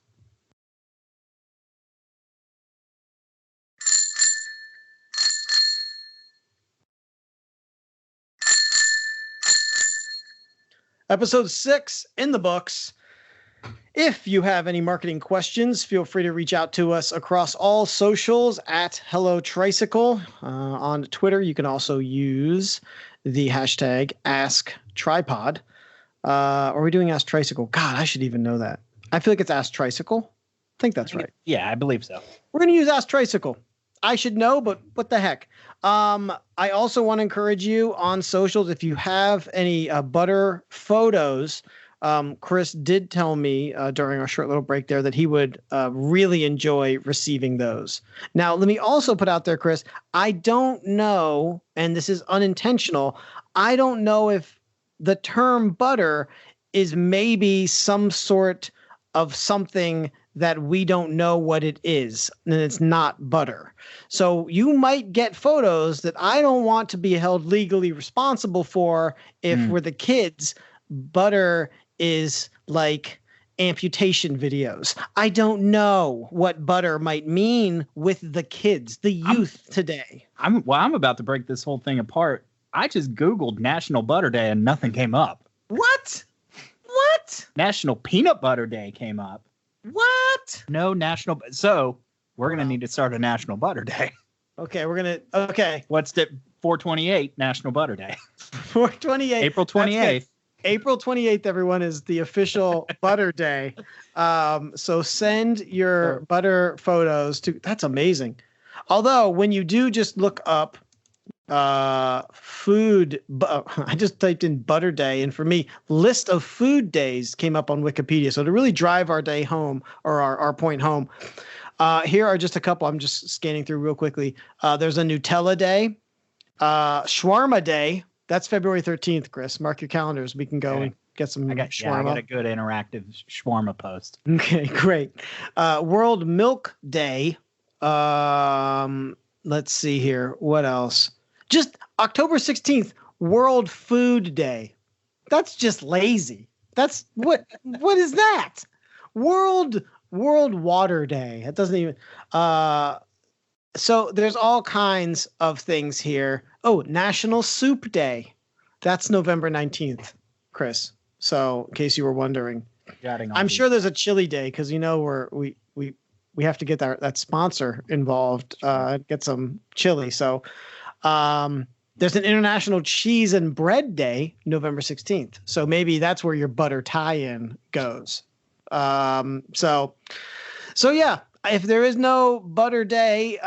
Episode 6 in the books. If you have any marketing questions, feel free to reach out to us across all socials at Hello Tricycle. On Twitter, you can also use the hashtag AskTripod. Are we doing Ask Tricycle? God, I should even know that. I feel like it's Ask Tricycle. I think that's right. Yeah, I believe so. We're going to use Ask Tricycle. I should know, but what the heck? I also want to encourage you on socials, if you have any butter photos. Chris did tell me during our short little break there that he would really enjoy receiving those. Now, let me also put out there, Chris, I don't know, and this is unintentional, I don't know if the term butter is maybe some sort of something that we don't know what it is, and it's not butter. So you might get photos that I don't want to be held legally responsible for if we're the kids. Butter is like amputation videos. I don't know what butter might mean with the kids, the youth today. I'm about to break this whole thing apart. I just Googled National Butter Day and nothing came up. What? National Peanut Butter Day came up. What? No national. So we're going to need to start a National Butter Day. Okay, okay. What's the 4/28 National Butter Day? 4/28. April 28th. April 28th, everyone, is the official butter day. So send your butter photos to, that's amazing. Although when you do just look up food, I just typed in butter day, and for me, list of food days came up on Wikipedia. So to really drive our day home, or our point home, here are just a couple. I'm just scanning through real quickly. There's a Nutella day, shawarma day. That's February 13th, Chris. Mark your calendars. We can go and get some shawarma. I got a good interactive shawarma post. Okay, great. World Milk Day. Let's see here. What else? Just October 16th, World Food Day. That's just lazy. That's what is that? World Water Day. It doesn't even so there's all kinds of things here. Oh, National Soup Day. That's November 19th, Chris. So in case you were wondering. I'm sure there's a chili day because we have to get that sponsor involved, get some chili. So there's an International Cheese and Bread Day, November 16th. So maybe that's where your butter tie-in goes. So yeah, if there is no butter day,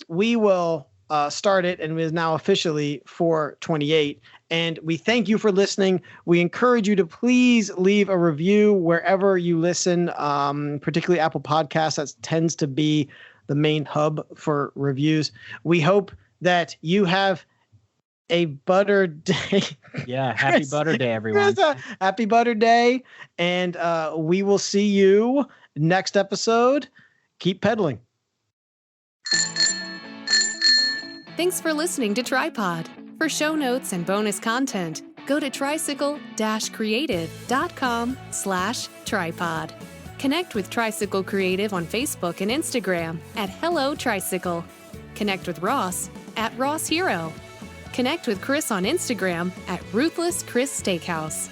we will start it, and it is now officially 4/28. And we thank you for listening. We encourage you to please leave a review wherever you listen, particularly Apple Podcasts. That tends to be the main hub for reviews. We hope that you have a butter day. Yeah, happy butter day, everyone. Happy butter day. And we will see you next episode. Keep pedaling. Thanks for listening to Tripod. For show notes and bonus content, go to tricycle-creative.com/tripod. Connect with Tricycle Creative on Facebook and Instagram at Hello Tricycle. Connect with Ross at Ross Hero. Connect with Chris on Instagram at Ruthless Chris Steakhouse.